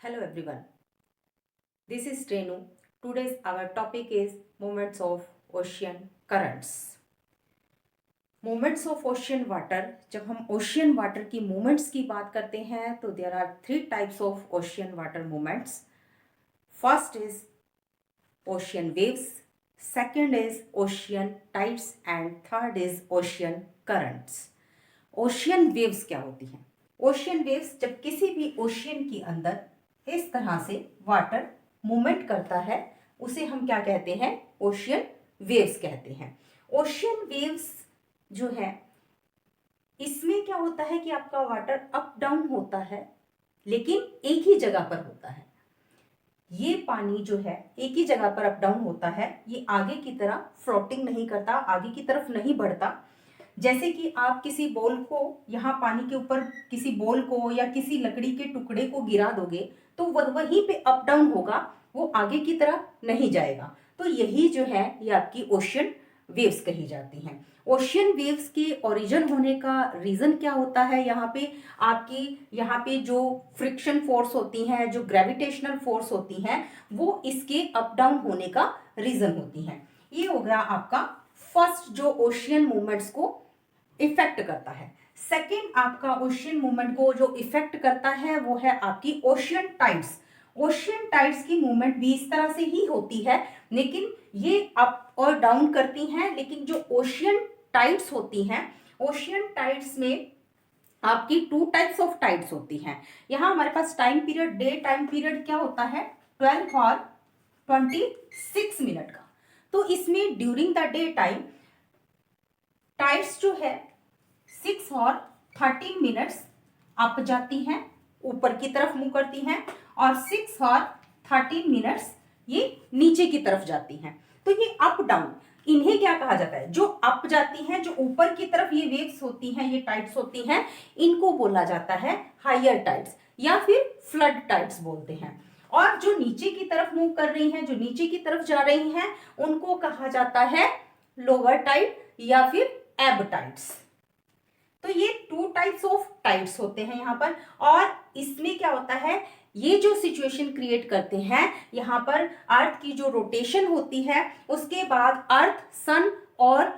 Hello everyone, this is Renu. Today's our topic is movements of ocean currents. Movements of ocean water. जब हम ocean water की movements की बात करते हैं तो there are three types of ocean water movements. First is ocean waves, second is ocean tides and third is ocean currents. Ocean waves क्या होती हैं? ओशियन वेव्स जब किसी भी ओशियन के अंदर इस तरह से वाटर मूवमेंट करता है उसे हम क्या कहते हैं? ओशियन वेव्स कहते हैं। ओशियन वेव्स जो है इसमें क्या होता है कि आपका वाटर अप डाउन होता है लेकिन एक ही जगह पर होता है। ये पानी जो है एक ही जगह पर अप डाउन होता है, ये आगे की तरफ फ्लोटिंग नहीं करता, आगे की तरफ नहीं बढ़ता। जैसे कि आप किसी बॉल को यहाँ पानी के ऊपर किसी बॉल को या किसी लकड़ी के टुकड़े को गिरा दोगे तो वहीं पे अप डाउन होगा, वो आगे की तरफ नहीं जाएगा। तो यही जो है ये आपकी ओशियन वेव्स कही जाती हैं। ओशियन वेव्स के ओरिजिन होने का रीजन क्या होता है? यहाँ पे जो फ्रिक्शन फोर्स होती हैं, जो ग्रेविटेशनल फोर्स होती हैं, वो इसके अप डाउन होने का रीजन होती हैं। ये हो गया आपका फर्स्ट जो ओशियन मूवमेंट्स को इफेक्ट करता है। सेकेंड आपका ओशियन मूवमेंट को जो इफेक्ट करता है वो है आपकी ओशियन टाइड्स। ओशियन टाइड्स की मूवमेंट भी इस तरह से ही होती है, लेकिन ये अप और डाउन करती हैं। लेकिन जो ओशियन टाइड्स होती हैं, ओशियन टाइड्स में आपकी टू टाइप्स ऑफ टाइड्स होती हैं। यहाँ हमारे पास time period, day time period क्या होता है? 12 और 26 मिनट का। तो इसमें during the day time tides जो है 6 और 13 मिनट्स अप जाती हैं, ऊपर की तरफ मूव करती हैं, और 6 और 13 मिनट्स ये नीचे की तरफ जाती हैं। तो ये अप डाउन, इन्हें क्या कहा जाता है? जो अप जाती हैं, जो ऊपर की तरफ ये वेव्स होती हैं, ये टाइड्स होती हैं, इनको बोला जाता है हायर टाइड्स या फिर फ्लड टाइड्स बोलते हैं। और जो नीचे की तरफ मूव कर रही हैं, जो नीचे की तरफ जा रही हैं, उनको कहा जाता है लोअर टाइड या फिर एब टाइड्स। तो ये टू टाइप्स ऑफ टाइड्स होते हैं यहाँ पर। और इसमें क्या होता है, ये जो सिचुएशन क्रिएट करते हैं, यहाँ पर अर्थ की जो रोटेशन होती है, उसके बाद अर्थ, सन और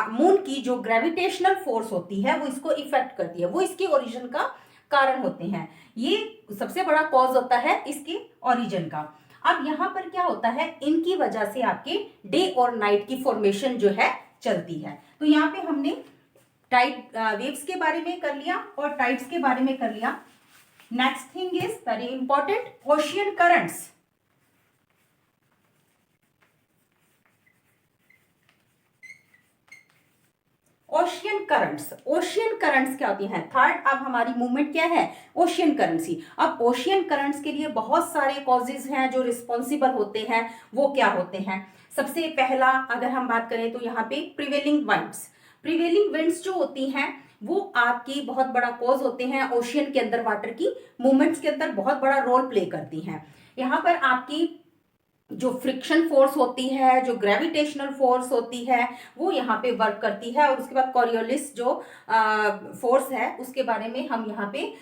मून की जो ग्रेविटेशनल फोर्स होती है वो इसको इफेक्ट करती है, वो इसके ओरिजिन का कारण होते हैं। ये सबसे बड़ा कॉज होता है इसके ओरिजिन का। अब यहाँ पर क्या होता है, इनकी वजह से आपके डे और नाइट की फॉर्मेशन जो है चलती है। तो यहाँ पे हमने टाइड वेव्स के बारे में कर लिया और टाइड्स के बारे में कर लिया। Next thing is very important, ocean currents. Ocean currents, ocean currents क्या होती हैं? थर्ड अब हमारी मूवमेंट क्या है? ओशियन करंट्स ही। अब ओशियन करंट्स के लिए बहुत सारे कॉजेज हैं जो रिस्पॉन्सिबल होते हैं। वो क्या होते हैं? सबसे पहला अगर हम बात करें तो यहाँ पे प्रिवेलिंग विंड्स। प्रिवेलिंग विंड्स जो होती हैं वो आपकी बहुत बड़ा कॉज होते हैं, ओशियन के अंदर वाटर की मूवमेंट्स के अंदर बहुत बड़ा रोल प्ले करती हैं। यहाँ पर आपकी जो फ्रिक्शन फोर्स होती है, जो ग्रेविटेशनल फोर्स होती है, वो यहाँ पे वर्क करती है। और उसके बाद कॉरियोलिस जो फोर्स है उसके बारे में हम यहाँ पे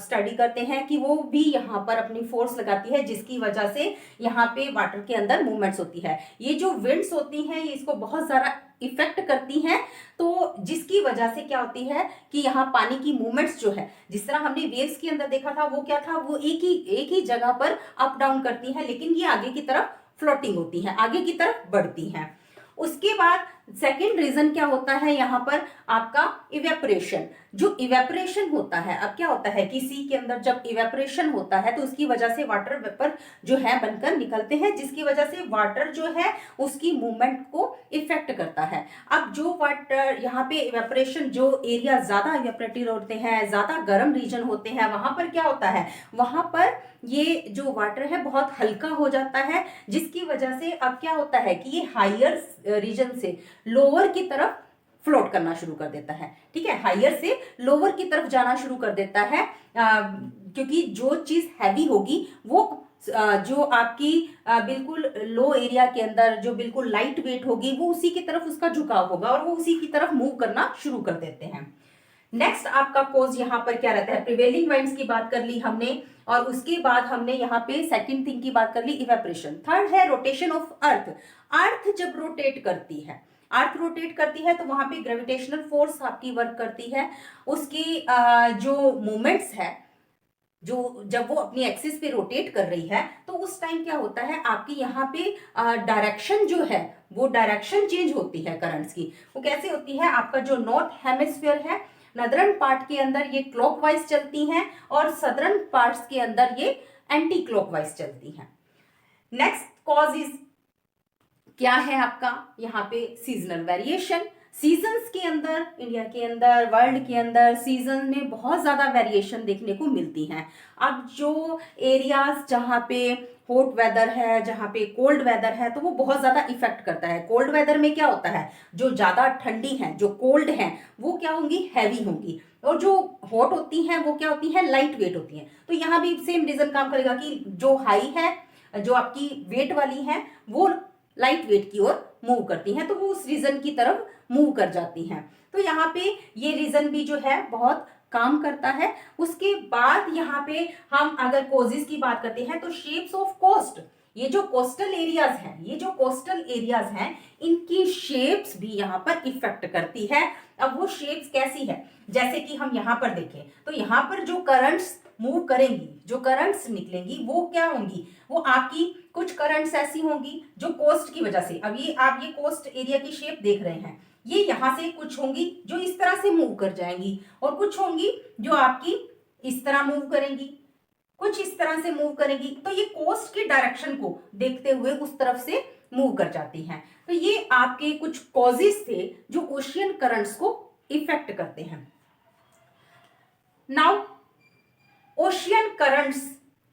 स्टडी करते हैं कि वो भी यहाँ पर अपनी फोर्स लगाती है, जिसकी वजह से यहाँ पे वाटर के अंदर मूवमेंट्स होती है। ये जो विंड्स होती हैं ये इसको बहुत ज़्यादा इफेक्ट करती हैं, तो जिसकी वजह से क्या होती है कि यहाँ पानी की मूवमेंट्स जो है, जिस तरह हमने वेव्स के अंदर देखा था, वो क्या था, वो एक ही जगह पर अप डाउन करती है, लेकिन ये आगे की तरफ फ्लोटिंग होती है, आगे की तरफ बढ़ती हैं। उसके बाद सेकेंड रीजन क्या होता है यहाँ पर? आपका इवेपोरेशन। जो इवेपोरेशन होता है, अब क्या होता है कि सी के अंदर जब इवेपोरेशन होता है तो उसकी वजह से वाटर वेपर जो है बनकर निकलते हैं, जिसकी वजह से वाटर जो है उसकी मूवमेंट को इफेक्ट करता है। अब जो वाटर यहाँ पे इवेपोरेशन, जो एरिया ज्यादा इवेपोरेटेड होते हैं, ज्यादा गर्म रीजन होते हैं, वहां पर क्या होता है, वहां पर ये जो वाटर है बहुत हल्का हो जाता है, जिसकी वजह से अब क्या होता है कि ये हायर रीजन से लोअर की तरफ फ्लोट करना शुरू कर देता है। ठीक है, हायर से लोअर की तरफ जाना शुरू कर देता है, क्योंकि जो चीज हैवी होगी वो जो आपकी बिल्कुल लो एरिया के अंदर जो बिल्कुल लाइट वेट होगी वो उसी की तरफ उसका झुकाव होगा और वो उसी की तरफ मूव करना शुरू कर देते हैं। नेक्स्ट आपका कोज यहाँ पर क्या रहता है, प्रिवेलिंग वाइंड्स की बात कर ली हमने, और उसके बाद हमने यहाँ पे सेकंड थिंग की बात कर ली, इवेपोरेशन। थर्ड है रोटेशन ऑफ अर्थ। अर्थ जब रोटेट करती है, अर्थ रोटेट करती है तो वहां पे ग्रेविटेशनल फोर्स आपकी वर्क करती है। उसकी जो मूवमेंट्स है, जो जब वो अपनी एक्सिस पे रोटेट कर रही है तो उस टाइम क्या होता है, आपकी यहाँ पे डायरेक्शन जो है वो डायरेक्शन चेंज होती है करंट्स की। वो कैसे होती है, आपका जो नॉर्थ हेमिस्फीयर है, नदरन पार्ट के अंदर ये क्लॉकवाइज चलती हैं और सदरन पार्ट्स के अंदर ये एंटी क्लॉकवाइज चलती हैं। नेक्स्ट कॉज इज क्या है आपका यहाँ पे, सीजनल वेरिएशन। सीजन्स के अंदर, इंडिया के अंदर, वर्ल्ड के अंदर सीजन में बहुत ज्यादा वेरिएशन देखने को मिलती हैं। अब जो एरियाज जहाँ पे हॉट वेदर है, जहाँ पे कोल्ड वेदर है, तो वो बहुत ज्यादा इफेक्ट करता है। कोल्ड वेदर में क्या होता है, जो ज्यादा ठंडी है, जो कोल्ड है, वो क्या होंगी, हैवी होंगी, और जो हॉट होती हैं वो क्या होती हैं, लाइट वेट होती हैं। तो यहाँ भी सेम रीजन काम करेगा कि जो हाई है, जो आपकी वेट वाली है, वो लाइट वेट की ओर मूव करती हैं, तो वो उस रीजन की तरफ मूव कर जाती हैं। तो यहाँ पे ये रीजन भी जो है बहुत काम करता है। उसके बाद यहाँ पे हम अगर कोजेस की बात करते हैं तो शेप्स ऑफ कोस्ट, ये जो कोस्टल एरियाज हैं, ये जो कोस्टल एरियाज हैं, इनकी शेप्स भी यहाँ पर इफेक्ट करती है। अब वो शेप्स कैसी है, जैसे कि हम यहाँ पर देखें तो यहाँ पर जो करंट्स मूव करेंगी, जो करंट्स निकलेंगी, वो क्या होंगी, वो आपकी कुछ करंट्स ऐसी होंगी जो कोस्ट की वजह से, अब ये आप ये कोस्ट एरिया की शेप देख रहे हैं, ये यहां से कुछ होंगी जो इस तरह से मूव कर जाएंगी, और कुछ होंगी जो आपकी इस तरह मूव करेंगी, कुछ इस तरह से मूव करेंगी। तो ये कोस्ट की डायरेक्शन को देखते हुए उस तरफ से मूव कर जाती हैं। तो ये आपके कुछ कॉजेस थे जो ओशियन करंट्स को इफेक्ट करते हैं। नाउ ओशियन करंट्स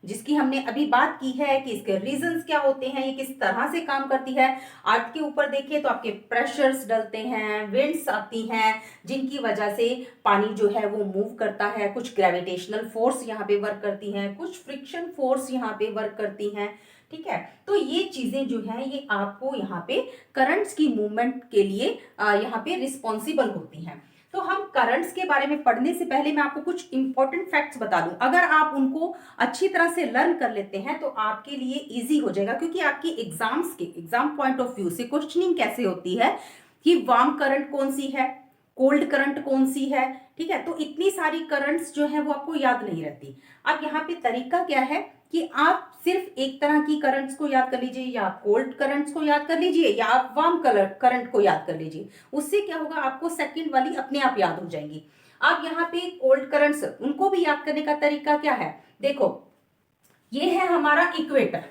जिसकी हमने अभी बात की है कि इसके रीजंस क्या होते हैं, ये किस तरह से काम करती है। अर्थ के ऊपर देखिए तो आपके प्रेशर्स डलते हैं, विंड्स आती हैं, जिनकी वजह से पानी जो है वो मूव करता है। कुछ ग्रेविटेशनल फोर्स यहाँ पे वर्क करती हैं, कुछ फ्रिक्शन फोर्स यहाँ पे वर्क करती हैं। ठीक है, तो ये चीजें जो है ये आपको यहाँ पे करंट्स की मूवमेंट के लिए यहाँ पे रिस्पॉन्सिबल होती हैं। तो हम करंट्स के बारे में पढ़ने से पहले मैं आपको कुछ इंपॉर्टेंट फैक्ट्स बता दूं। अगर आप उनको अच्छी तरह से लर्न कर लेते हैं तो आपके लिए इजी हो जाएगा, क्योंकि आपकी एग्जाम्स के एग्जाम पॉइंट ऑफ व्यू से क्वेश्चनिंग कैसे होती है कि वार्म करंट कौन सी है, कोल्ड करंट कौन सी है। ठीक है, तो इतनी सारी करंट्स जो है वो आपको याद नहीं रहती। अब यहाँ पे तरीका क्या है कि आप सिर्फ एक तरह की करंट्स को याद कर लीजिए, या आप कोल्ड करंट्स को याद कर लीजिए, या आप वार्म करंट को याद कर लीजिए। उससे क्या होगा, आपको सेकंड वाली अपने आप याद हो जाएंगी। अब यहाँ पे कोल्ड करंट्स, उनको भी याद करने का तरीका क्या है, देखो ये है हमारा इक्वेटर।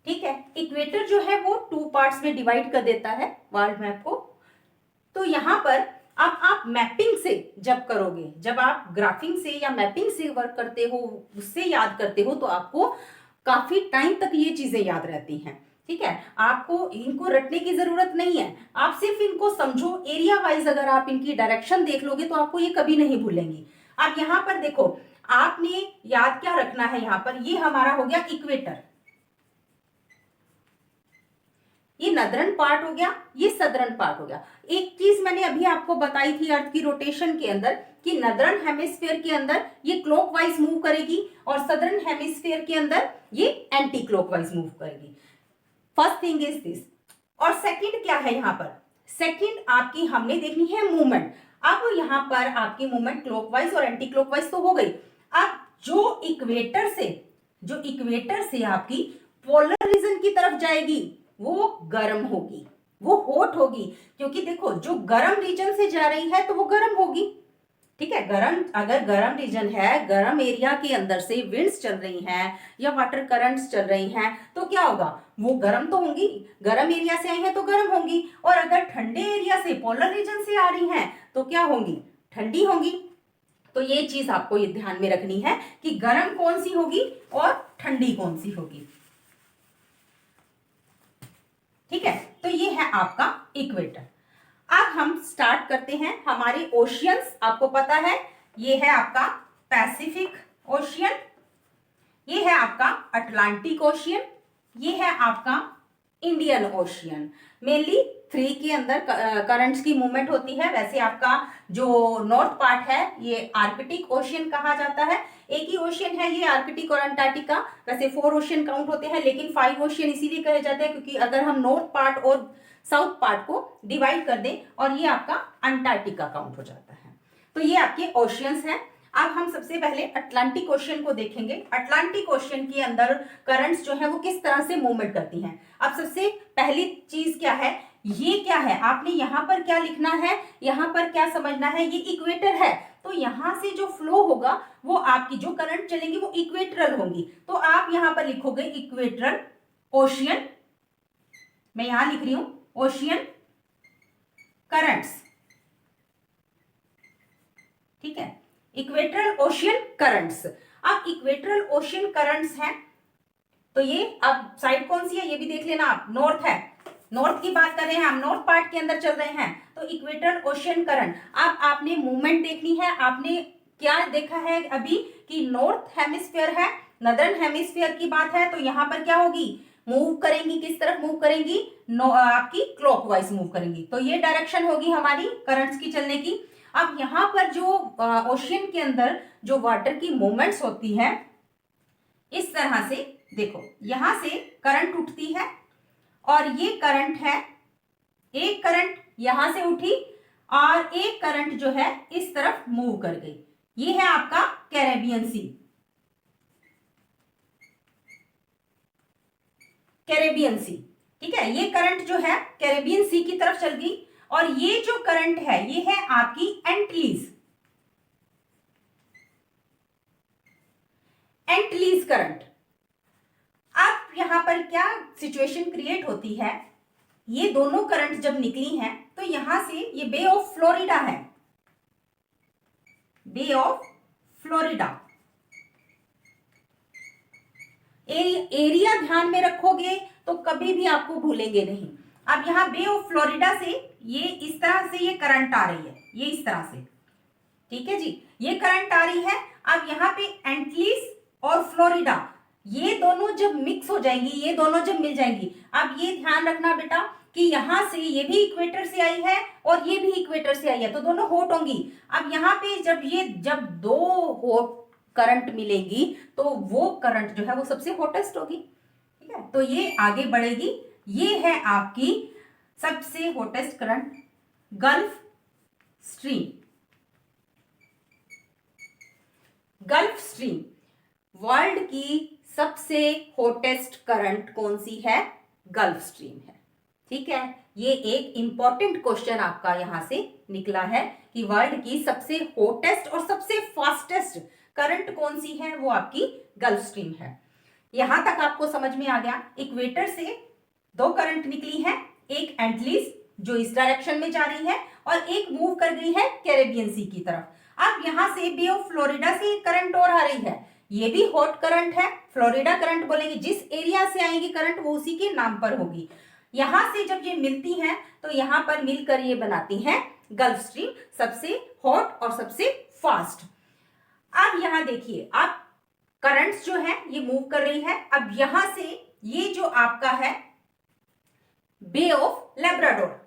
ठीक है, इक्वेटर जो है वो 2 पार्ट्स में डिवाइड कर देता है वर्ल्ड मैप को। तो यहां पर अब आप मैपिंग से जब करोगे, जब आप ग्राफिंग से या मैपिंग से वर्क करते हो, उससे याद करते हो, तो आपको काफी टाइम तक ये चीजें याद रहती हैं। ठीक है, आपको इनको रटने की जरूरत नहीं है, आप सिर्फ इनको समझो। एरिया वाइज अगर आप इनकी डायरेक्शन देख लोगे तो आपको ये कभी नहीं भूलेंगी। अब यहां पर देखो, आपने याद क्या रखना है, यहां पर ये हमारा हो गया इक्वेटर, ये नदरन पार्ट हो गया, ये सदरन पार्ट हो गया। एक चीज मैंने अभी आपको बताई थी अर्थ की रोटेशन के अंदर कि नदरन हेमिस्फीयर के अंदर ये क्लॉकवाइज मूव करेगी और सदरन हेमिस्फीयर के अंदर ये एंटी क्लॉकवाइज मूव करेगी। First thing is this. और सेकंड क्या है, यहां पर सेकंड आपकी हमने देखनी है मूवमेंट। अब यहां पर आपकी मूवमेंट क्लॉकवाइज और एंटी क्लॉकवाइज तो हो गई। अब जो इक्वेटर से आपकी पोलर रीजन की तरफ जाएगी वो गर्म होगी, वो हॉट होगी, क्योंकि देखो जो गर्म रीजन से जा रही है तो वो गर्म होगी। ठीक है, गर्म, अगर गर्म रीजन है, गर्म एरिया के अंदर से विंड्स चल रही हैं या वाटर करंट्स चल रही हैं, तो क्या होगा, वो गर्म तो होंगी, गर्म एरिया से आई हैं तो गर्म होंगी। और अगर ठंडे एरिया से, पोलर रीजन से आ रही हैं तो क्या होंगी, ठंडी होंगी। तो ये चीज आपको ये ध्यान में रखनी है कि गर्म कौन सी होगी और ठंडी कौन सी होगी। ठीक है, तो ये है आपका इक्वेटर। अब हम स्टार्ट करते हैं हमारे ओशियंस। आपको पता है ये है आपका पैसिफिक ओशियन, ये है आपका अटलांटिक ओशियन, ये है आपका इंडियन ओशियन। मेनली 3 के अंदर करंट्स की मूवमेंट होती है। वैसे आपका जो नॉर्थ पार्ट है ये आर्कटिक ओशियन कहा जाता है। एक ही ओशियन है ये आर्कटिक और अंटार्कटिका। वैसे 4 ओशियन काउंट होते हैं, लेकिन 5 ओशियन इसीलिए कहे जाते हैं क्योंकि अगर हम नॉर्थ पार्ट और साउथ पार्ट को डिवाइड कर दें और ये आपका अंटार्कटिका काउंट हो जाता है। तो ये आपके ओशियंस हैं। अब हम सबसे पहले अटलांटिक ओशियन को देखेंगे। अटलांटिक ओशियन के अंदर करंट्स जो है वो किस तरह से मूवमेंट करती हैं। अब सबसे पहली चीज क्या है, ये क्या है, आपने यहाँ पर क्या लिखना है, यहाँ पर क्या समझना है, ये इक्वेटर है। तो यहाँ से जो फ्लो होगा वो आपकी जो करंट चलेंगी वो इक्वेटरल होंगी। तो आप यहाँ पर लिखोगे इक्वेटरल ओशियन, मैं यहां लिख रही हूं ओशियन करंट्स, ठीक है, इक्वेटरल ओशियन करंट्स। अब इक्वेटरल ओशियन करंट्स हैं तो ये अब साइड कौन सी है ये भी देख लेना आप, नॉर्थ है, नॉर्थ की बात कर रहे हैं हम, नॉर्थ पार्ट के अंदर चल रहे हैं। तो इक्वेटरल ओशियन करंट, अब आपने मूवमेंट देखनी है। आपने क्या देखा है अभी कि नॉर्थ हेमिस्फीयर है, नदर्न हेमिस्फीयर की बात है, तो यहां पर क्या होगी, मूव करेंगी, किस तरफ मूव करेंगी, आपकी क्लॉकवाइज मूव करेंगी। तो ये डायरेक्शन होगी हमारी करंट्स की चलने की। अब यहाँ पर जो ओशियन के अंदर जो वाटर की मूवमेंट्स होती है इस तरह से देखो, यहां से करंट उठती है और ये करंट है, एक करंट यहां से उठी और एक करंट जो है इस तरफ मूव कर गई। ये है आपका कैरेबियन सी, कैरेबियन सी, ठीक है। ये करंट जो है कैरेबियन सी की तरफ चल गई और ये जो करंट है ये है आपकी एंटलीज, एंटलीज करंट। अब यहां पर क्या सिचुएशन क्रिएट होती है, ये दोनों करंट जब निकली हैं तो यहां से ये बे ऑफ फ्लोरिडा है, बे ऑफ फ्लोरिडा, एरिया ध्यान में रखोगे तो कभी भी आपको भूलेंगे नहीं। अब यहां बे ऑफ फ्लोरिडा से ये इस तरह से ये करंट आ रही है, ये इस तरह से, ठीक है जी, ये करंट आ रही है। अब यहाँ पे एंटलीज और फ्लोरिडा ये दोनों जब मिक्स हो जाएंगी, ये दोनों जब मिल जाएंगी, अब ये ध्यान रखना बेटा कि यहां से ये भी इक्वेटर से आई है और ये भी इक्वेटर से आई है, तो दोनों हॉट होंगी। अब यहाँ पे जब दो हॉट करंट मिलेगी तो वो करंट जो है वो सबसे हॉटेस्ट होगी, ठीक है। तो ये आगे बढ़ेगी, ये है आपकी सबसे hottest current gulf stream, gulf stream world की सबसे हॉटेस्ट करंट कौन सी है, गल्फ स्ट्रीम है, ठीक है। ये एक इंपॉर्टेंट क्वेश्चन आपका यहां से निकला है कि वर्ल्ड की सबसे हॉटेस्ट और सबसे फास्टेस्ट करंट कौन सी है, वो आपकी गल्फ स्ट्रीम है। यहां तक आपको समझ में आ गया। इक्वेटर से 2 करंट निकली है, एक एंटलीज जो इस डायरेक्शन में जा रही है और एक मूव कर गई है कैरेबियन सी की तरफ। अब यहां से बे ऑफ फ्लोरिडा से करंट और आ रही है, ये भी हॉट करंट है, फ्लोरिडा करंट बोलेंगे, जिस एरिया से आएगी करंट वो उसी के नाम पर होगी। यहां से जब ये मिलती हैं तो यहां पर मिलकर ये बनाती हैं गल्फ स्ट्रीम, सबसे हॉट और सबसे फास्ट। अब यहां देखिए, अब करंट्स जो है ये मूव कर रही है। अब यहां से ये जो आपका है बे ऑफ लेब्राडोर,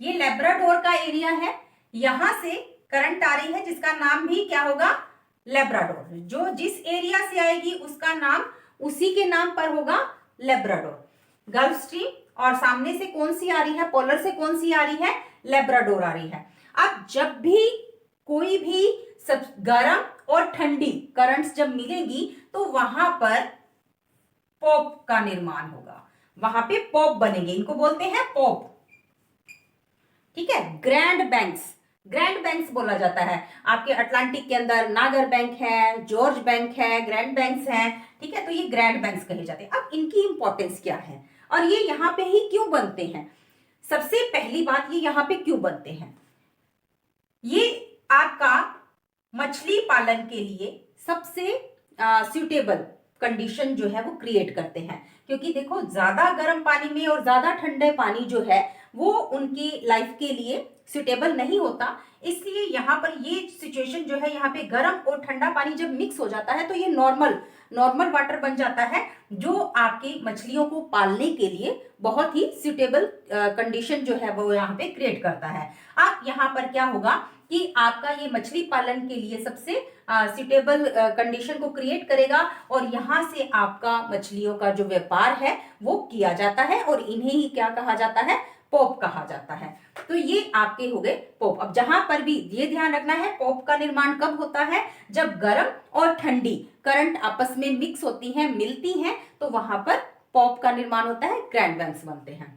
ये लेब्राडोर का एरिया है, यहां से करंट आ रही है जिसका नाम भी क्या होगा, लेब्राडोर। जो जिस एरिया से आएगी उसका नाम उसी के नाम पर होगा लेब्राडोर, गल्फ स्ट्रीम। और सामने से कौन सी आ रही है, पोलर से कौन सी आ रही है, लेब्राडोर आ रही है। अब जब भी कोई भी सब गर्म और ठंडी करंट्स जब मिलेगी तो वहां पर पॉप का निर्माण होगा, वहां पे पॉप बनेंगे, इनको बोलते हैं पॉप, ठीक है। ग्रैंड बैंक्स, ग्रैंड बैंक्स बोला जाता है। आपके अटलांटिक के अंदर नागर बैंक है, जॉर्ज बैंक है, ग्रैंड बैंक्स हैं, ठीक है। तो ये ग्रैंड बैंक्स कहे जाते हैं। अब इनकी इंपॉर्टेंस क्या है और ये यहाँ पे ही क्यों बनते हैं। सबसे पहली बात, ये यहाँ पे क्यों बनते हैं, ये आपका मछली पालन के लिए सबसे सुटेबल कंडीशन जो है वो क्रिएट करते हैं। क्योंकि देखो, ज्यादा गर्म पानी में और ज्यादा ठंडे पानी जो है वो उनकी लाइफ के लिए सुटेबल नहीं होता। इसलिए यहाँ पर ये सिचुएशन जो है, यहाँ पे गर्म और ठंडा पानी जब मिक्स हो जाता है तो ये नॉर्मल वाटर बन जाता है, जो आपकी मछलियों को पालने के लिए बहुत ही सुटेबल कंडीशन जो है वो यहाँ पे क्रिएट करता है। अब यहाँ पर क्या होगा कि आपका ये मछली पालन के लिए सबसे सुटेबल कंडीशन को क्रिएट करेगा, और यहाँ से आपका मछलियों का जो व्यापार है वो किया जाता है, और इन्हें ही क्या कहा जाता है, पॉप कहा जाता है। तो ये आपके हो गए पॉप। अब जहां पर भी ये ध्यान रखना है, पॉप का निर्माण कब होता है, जब गर्म और ठंडी करंट आपस में मिक्स होती हैं, मिलती हैं, तो वहां पर पॉप का निर्माण होता है, ग्रैंड बैंक्स बनते हैं।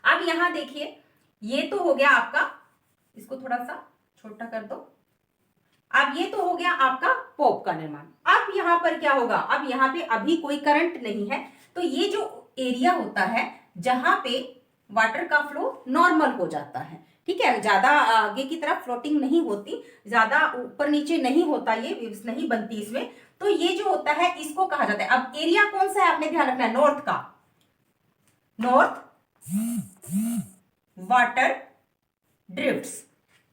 अब यहां देखिए, ये तो हो गया आपका, इसको थोड़ा सा छोटा कर दो। अब ये तो हो गया आपका पॉप का निर्माण। अब यहां पर क्या होगा, अब यहां पे अभी कोई करंट नहीं है, तो ये जो एरिया होता है जहां पे वाटर का फ्लो नॉर्मल हो जाता है, ठीक है, ज्यादा आगे की तरफ फ्लोटिंग नहीं होती, ज्यादा ऊपर नीचे नहीं होता, ये वेव्स नहीं बनती इसमें, तो ये जो होता है इसको कहा जाता है। अब एरिया कौन सा है आपने ध्यान रखना है, नॉर्थ का, नॉर्थ वाटर ड्रिफ्ट्स,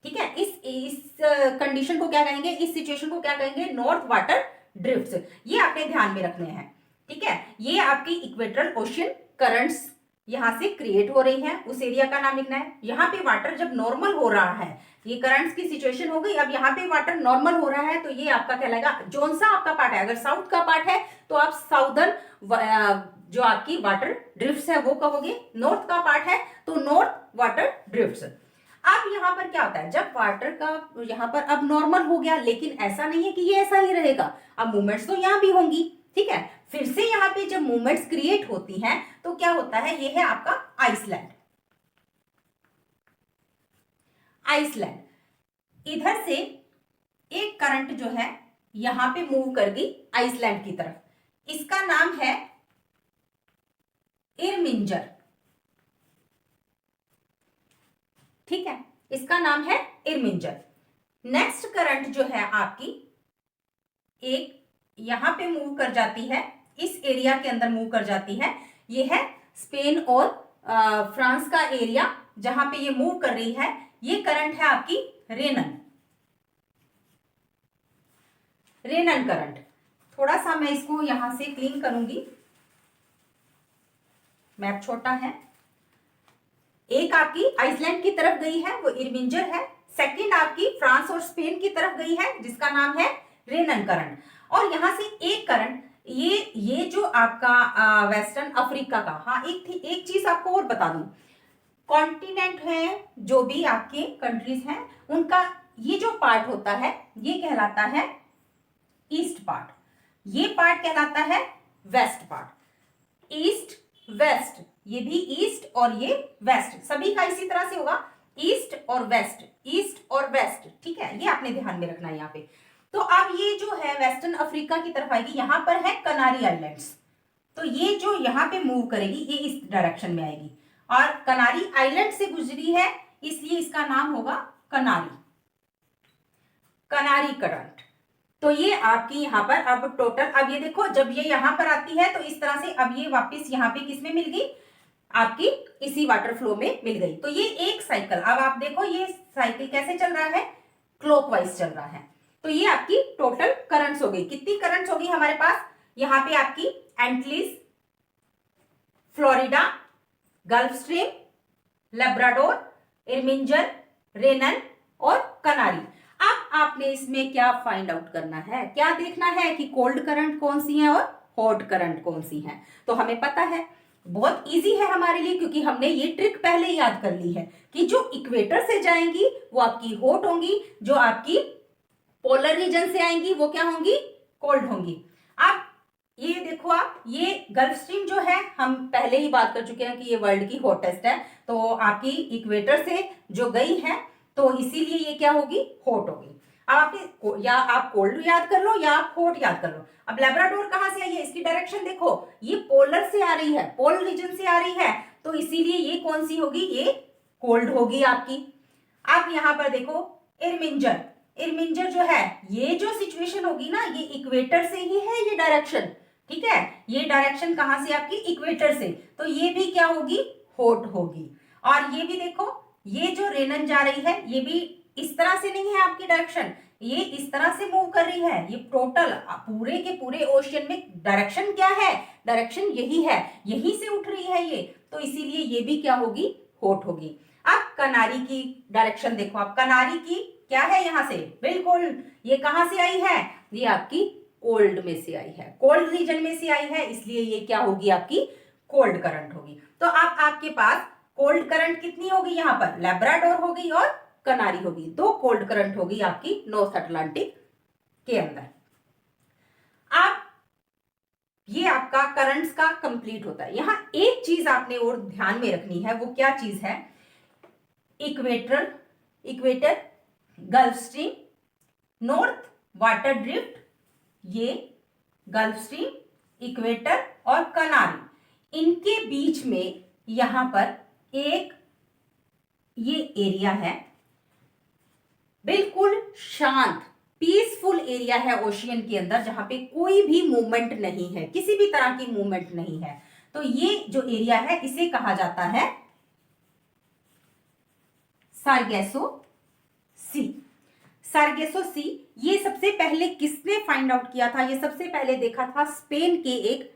ठीक है। इस कंडीशन को क्या कहेंगे, इस सिचुएशन को क्या कहेंगे, नॉर्थ वाटर ड्रिफ्ट्स। ये आपने ध्यान में रखने हैं, ठीक है। ये आपकी इक्वेटोरियल ओशियन करंट्स यहां से क्रिएट हो रही है, उस एरिया का नाम लिखना है। यहाँ पे वाटर जब नॉर्मल हो रहा है, ये करंट्स की सिचुएशन हो गई, अब यहाँ पे वाटर नॉर्मल हो रहा है, तो ये आपका कहलाएगा, जोन सा आपका पार्ट है, अगर साउथ का पार्ट है तो आप साउदर्न जो आपकी वाटर ड्रिफ्ट्स है वो कहोगे, नॉर्थ का पार्ट है तो नॉर्थ वाटर ड्रिफ्ट्स। अब यहाँ पर क्या होता है, जब वाटर का यहाँ पर अब नॉर्मल हो गया, लेकिन ऐसा नहीं है कि ये ऐसा ही रहेगा, अब मूवमेंट्स तो यहाँ भी होंगी, ठीक है। फिर से यहाँ पे जब मूवमेंट्स क्रिएट होती हैं तो क्या होता है, ये है आपका आइसलैंड। आइसलैंड इधर से एक करंट जो है यहां पे मूव कर गई आइसलैंड की तरफ, इसका नाम है इरमिंजर, ठीक है, इसका नाम है इरमिंजर। नेक्स्ट करंट जो है आपकी एक यहां पे मूव कर जाती है, इस एरिया के अंदर मूव कर जाती है, ये है स्पेन और फ्रांस का एरिया, जहां पे ये मूव कर रही है, ये करंट है आपकी रेनन करंट। थोड़ा सा मैं इसको यहां से क्लीन करूंगी, मैप छोटा है। एक आपकी आइसलैंड की तरफ गई है, वो इरमिंजर है, सेकंड आपकी फ्रांस और स्पेन की तरफ गई है, जिसका नाम है रेनन करंट। और यहां से एक करंट, ये जो आपका वेस्टर्न अफ्रीका का, हाँ एक चीज आपको और बता दूं, कॉन्टिनेंट है, जो भी आपके कंट्रीज हैं, उनका ये जो पार्ट होता है ये कहलाता है ईस्ट पार्ट, ये पार्ट कहलाता है वेस्ट पार्ट। ईस्ट वेस्ट, ये भी ईस्ट और ये वेस्ट, सभी का इसी तरह से होगा, ईस्ट और वेस्ट, ईस्ट और वेस्ट, ठीक है, ये आपने ध्यान में रखना है यहाँ पे। तो अब ये जो है वेस्टर्न अफ्रीका की तरफ आएगी, यहां पर है कनारी आइलैंड्स, तो ये जो यहां पे मूव करेगी ये इस डायरेक्शन में आएगी, और कनारी आइलैंड से गुजरी है, इसलिए इसका नाम होगा कनारी करंट। तो ये आपकी यहाँ पर अब टोटल, अब ये देखो, जब ये यहां पर आती है तो इस तरह से अब ये वापस यहाँ पे किस में मिल गई, आपकी इसी वाटर फ्लो में मिल गई। तो ये एक साइकिल, अब आप देखो ये साइकिल कैसे चल रहा है, क्लॉकवाइज चल रहा है। तो ये आपकी टोटल करंट्स हो गई, कितनी करंट्स होगी हमारे पास, यहाँ पे आपकी Antilles, Florida, Gulf Stream, Labrador, Irminger, Rennell और कनारी। अब आपने इसमें क्या फाइंड आउट करना है, क्या देखना है कि कोल्ड करंट कौन सी है और हॉट करंट कौन सी है। तो हमें पता है, बहुत इजी है हमारे लिए, क्योंकि हमने ये ट्रिक पहले याद कर ली है कि जो इक्वेटर से जाएंगी वो आपकी हॉट होंगी, जो आपकी पोलर रीजन से आएंगी वो क्या होंगी, कोल्ड होंगी। अब ये देखो आप, ये गल्फ स्ट्रीम जो है, हम पहले ही बात कर चुके हैं कि ये वर्ल्ड की हॉटेस्ट है, तो आपकी इक्वेटर से जो गई है तो इसीलिए ये क्या होगी, हॉट होगी। अब आपने या आप कोल्ड याद कर लो या आप हॉट याद कर लो। अब लेब्राडोर कहां से आई है, इसकी डायरेक्शन देखो, ये पोलर से आ रही है, पोल रीजन से आ रही है, तो इसीलिए ये कौन सी होगी, ये कोल्ड होगी आपकी। अब यहां पर देखो इरमिंजर जो है, ये जो सिचुएशन होगी ना, ये इक्वेटर से ही है ये डायरेक्शन, ठीक है, ये डायरेक्शन कहां से आपकी, इक्वेटर से, तो ये भी क्या होगी, हॉट होगी। और ये भी देखो, ये जो रेनन जा रही है ये भी इस तरह से नहीं है आपकी डायरेक्शन, ये इस तरह से मूव कर रही है। ये टोटल पूरे के पूरे ओशियन में डायरेक्शन क्या है, डायरेक्शन यही है, यही से उठ रही है ये, तो इसीलिए ये भी क्या होगी, हॉट होगी। अब कनारी की डायरेक्शन देखो, आप कनारी की क्या है, यहां से बिल्कुल, ये कहां से आई है, ये आपकी कोल्ड में से आई है, कोल्ड रीजन में से आई है, इसलिए ये क्या होगी, आपकी कोल्ड करंट होगी। तो अब आपके पास कोल्ड करंट कितनी होगी, यहां पर लैब्राडोर हो गई और कनारी होगी, दो कोल्ड करंट होगी आपकी नॉर्थ अटलांटिक के अंदर। अब ये आपका करंट्स का कंप्लीट होता है। यहां एक चीज आपने और ध्यान में रखनी है, वो क्या चीज है, equator, gulf stream, north water drift, ये गल्फ स्ट्रीम, इक्वेटर और कनारी, इनके बीच में यहां पर एक ये एरिया है, बिल्कुल शांत पीसफुल एरिया है ओशियन के अंदर, जहां पे कोई भी मूवमेंट नहीं है, किसी भी तरह की मूवमेंट नहीं है। तो ये जो एरिया है इसे कहा जाता है सार्गेसो सी। सार्गेसो सी, ये सबसे पहले किसने फाइंड आउट किया था, ये सबसे पहले देखा था स्पेन के एक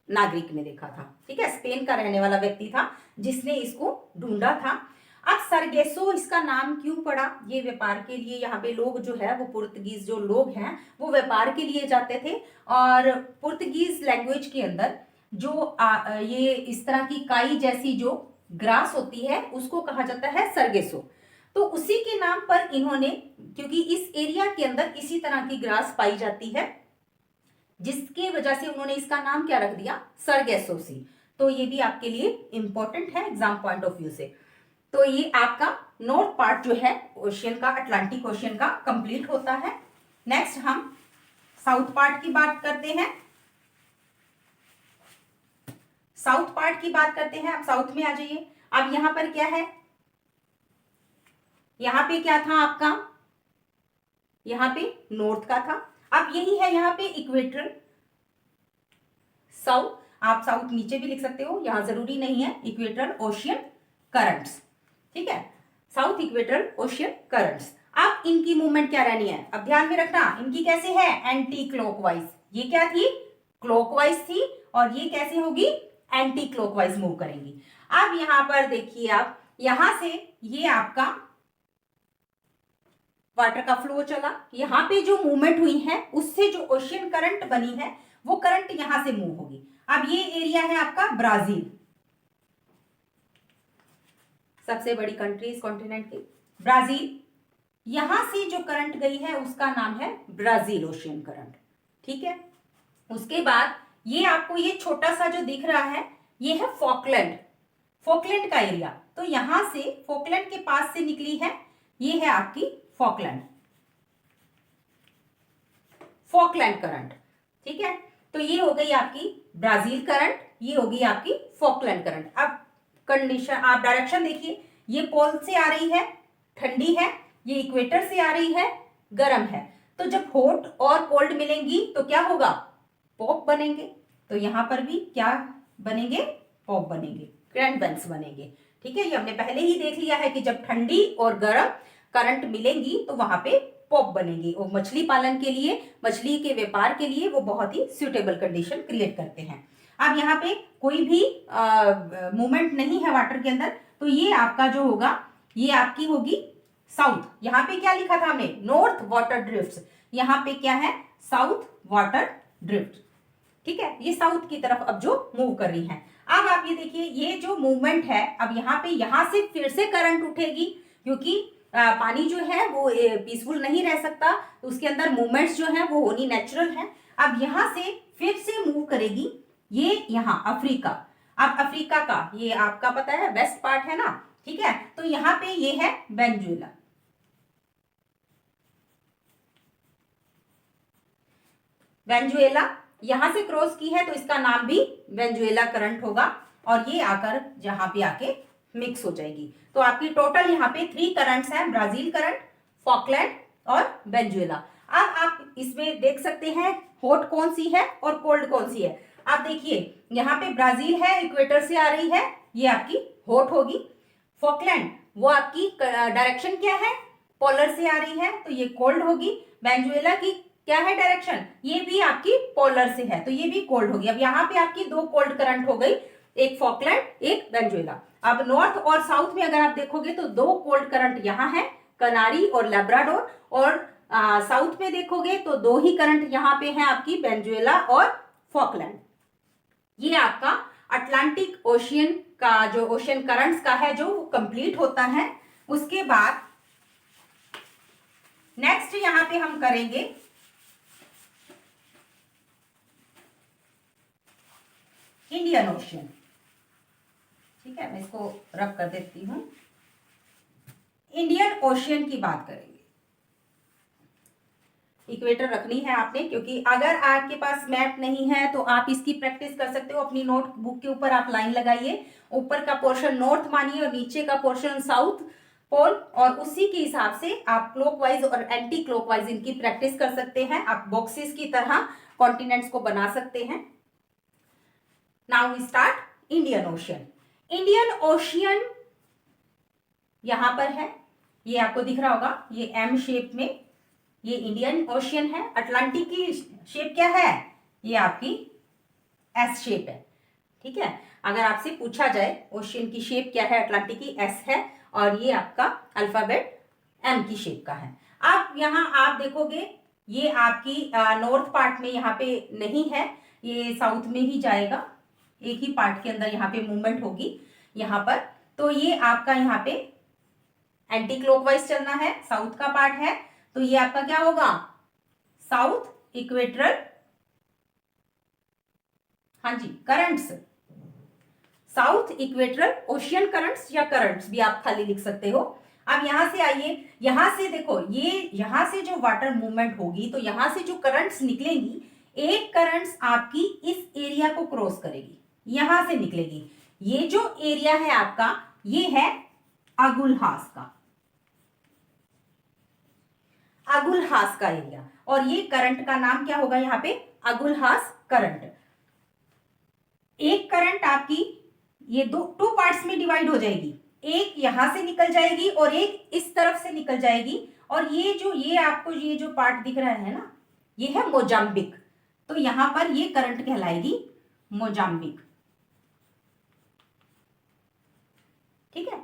नागरिक ने देखा था, ठीक है, स्पेन का रहने वाला व्यक्ति था जिसने इसको ढूंढा था। अब सरगेसो इसका नाम क्यों पड़ा, ये व्यापार के लिए, यहाँ पे लोग जो है वो पुर्तगीज जो लोग हैं वो व्यापार के लिए जाते थे, और पुर्तगीज लैंग्वेज के अंदर जो ये इस तरह की काई जैसी जो ग्रास होती है उसको कहा जाता है सरगेसो। तो उसी के नाम पर इन्होंने, क्योंकि इस एरिया के अंदर इसी तरह की ग्रास पाई जाती है, जिसकी वजह से उन्होंने इसका नाम क्या रख दिया, सरगेसोसी। तो ये भी आपके लिए इंपॉर्टेंट है एग्जाम पॉइंट ऑफ व्यू से। तो ये आपका नॉर्थ पार्ट जो है ओशियन का, अटलांटिक ओशियन का कंप्लीट होता है। नेक्स्ट हम साउथ पार्ट की बात करते हैं। साउथ पार्ट की बात करते हैं, अब साउथ में आ जाइए। अब यहां पर क्या है, यहां पे क्या था आपका, यहां पे नॉर्थ का था, अब यही है यहाँ पे इक्वेटर साउथ, आप साउथ नीचे भी लिख सकते हो, यहां जरूरी नहीं है, इक्वेटर ओशियन करंट्स, ठीक है, साउथ इक्वेटर ओशियन करंट्स। अब इनकी मूवमेंट क्या रहनी है, अब ध्यान में रखना, इनकी कैसे है, एंटी क्लॉकवाइज, ये क्या थी, क्लॉकवाइज थी, और ये कैसे होगी, एंटी क्लॉकवाइज मूव करेंगी। अब यहां पर देखिए आप, यहां से ये आपका वाटर का फ्लो चला, यहां पे जो मूवमेंट हुई है उससे जो ओशियन करंट बनी है वो करंट यहां से मूव होगी। अब ये एरिया है आपका ब्राजील, सबसे बड़ी कंट्री इस कॉन्टिनेंट की ब्राजील, यहां से जो करंट गई है उसका नाम है ब्राजील ओशियन करंट, ठीक है। उसके बाद ये आपको ये छोटा सा जो दिख रहा है ये है फॉकलैंड, फॉकलैंड का एरिया, तो यहां से फॉकलैंड के पास से निकली है, ये है आपकी फॉकलैंड, फॉकलैंड करंट, ठीक है। तो ये हो गई आपकी ब्राजील करंट, ये होगी आपकी फॉकलैंड करंट। अब कंडीशन, आप डायरेक्शन देखिए, ये पोल से आ रही है, ठंडी है, ये इक्वेटर से आ रही है, गर्म है, तो जब हॉट और कोल्ड मिलेंगी तो क्या होगा, पॉप बनेंगे, तो यहां पर भी क्या बनेंगे, पॉप बनेंगे, ग्रैंड बेंस बनेंगे, ठीक है। ये हमने पहले ही देख लिया है कि जब ठंडी और गर्म करंट मिलेंगी तो वहां पे पॉप बनेगी, और मछली पालन के लिए, मछली के व्यापार के लिए वो बहुत ही सुटेबल कंडीशन क्रिएट करते हैं। अब यहाँ पे कोई भी मूवमेंट नहीं है वाटर के अंदर, तो ये आपका जो होगा ये आपकी होगी साउथ, यहाँ पे क्या लिखा था हमने, नॉर्थ वाटर ड्रिफ्ट, यहाँ पे क्या है, साउथ वाटर ड्रिफ्ट, ठीक है, ये साउथ की तरफ अब जो मूव कर रही है। अब आप ये देखिए, ये जो मूवमेंट है, अब यहाँ पे यहां से फिर से करंट उठेगी, क्योंकि पानी जो है वो पीसफुल नहीं रह सकता, तो उसके अंदर मूवमेंट्स जो है वो होनी नेचुरल है। अब यहां से फिर से मूव करेगी, ये यहाँ अफ्रीका, अब अफ्रीका का ये आपका पता है वेस्ट पार्ट है ना, ठीक है, तो यहाँ पे ये है वेनेजुएला, वेनेजुएला यहां से क्रॉस की है तो इसका नाम भी वेनेजुएला करंट होगा, और ये आकर जहां पे आके मिक्स हो जाएगी। तो आपकी टोटल यहाँ पे 3 करंट्स हैं, ब्राजील करंट, फॉकलैंड और वेनेजुएला। अब आप इसमें देख सकते हैं हॉट कौन सी है और कोल्ड कौन सी है। आप देखिए यहाँ पे ब्राजील है, इक्वेटर से आ रही है, ये आपकी हॉट होगी, फॉकलैंड वो आपकी डायरेक्शन क्या है, पोलर से आ रही है, तो ये कोल्ड होगी। वेनेजुएला की क्या है डायरेक्शन, ये भी आपकी पोलर से है, तो ये भी कोल्ड होगी। अब यहाँ पे आपकी दो कोल्ड करंट हो गई, एक फॉकलैंड एक वेनेजुएला। अब नॉर्थ और साउथ में अगर आप देखोगे तो दो कोल्ड करंट यहाँ है, कनारी और लेब्राडोर, और साउथ में देखोगे तो दो ही करंट यहाँ पे है आपकी, वेनेजुएला और फॉकलैंड। ये आपका अटलांटिक ओशियन का जो ओशियन करंट्स का है जो कंप्लीट होता है। उसके बाद नेक्स्ट यहां पे हम करेंगे इंडियन ओशियन। ठीक है, मैं इसको रब कर देती हूं। इंडियन ओशियन की बात करेंगे। इक्वेटर रखनी है आपने, क्योंकि अगर आपके पास मैप नहीं है तो आप इसकी प्रैक्टिस कर सकते हो। अपनी नोटबुक के ऊपर आप लाइन लगाइए, ऊपर का पोर्शन नॉर्थ मानिए और नीचे का पोर्शन साउथ पोल, और उसी के हिसाब से आप क्लॉकवाइज और एंटी क्लॉकवाइज इनकी प्रैक्टिस कर सकते हैं। आप बॉक्सेस की तरह कॉन्टिनेंट्स को बना सकते हैं। Now we start Indian Ocean. Indian Ocean यहां पर है, ये आपको दिख रहा होगा, ये एम शेप में ये इंडियन ओशियन है। अटलांटिक की शेप क्या है, ये आपकी एस शेप है। ठीक है, अगर आपसे पूछा जाए ओशियन की शेप क्या है, अटलांटिक की एस है, और ये आपका अल्फाबेट एम की शेप का है। अब यहाँ आप देखोगे ये आपकी नॉर्थ पार्ट में यहाँ पे नहीं है, ये साउथ में ही जाएगा। एक ही पार्ट के अंदर यहाँ पे मूवमेंट होगी यहाँ पर, तो ये आपका यहाँ पे एंटी क्लॉकवाइज चलना है, साउथ का पार्ट है, तो ये आपका क्या होगा, साउथ इक्वेटरल, हाँ जी, currents, south equatorial ocean currents, या करंट्स भी आप खाली लिख सकते हो। अब यहां से आइए, यहां से देखो, ये यहां से जो वाटर मूवमेंट होगी तो यहां से जो करंट्स निकलेंगी, एक करंट्स आपकी इस एरिया को क्रॉस करेगी, यहां से निकलेगी। ये जो एरिया है आपका, ये है अगुलहास का, अगुलहास का एरिया, और ये करंट का नाम क्या होगा यहाँ पे, अगुलहास करंट। एक करंट आपकी ये टू पार्ट्स में डिवाइड हो जाएगी, एक यहां से निकल जाएगी और एक इस तरफ से निकल जाएगी। और ये आपको ये जो पार्ट दिख रहा है ना, ये है मोजाम्बिक, तो यहां पर ये करंट कहलाएगी मोजाम्बिक। ठीक है,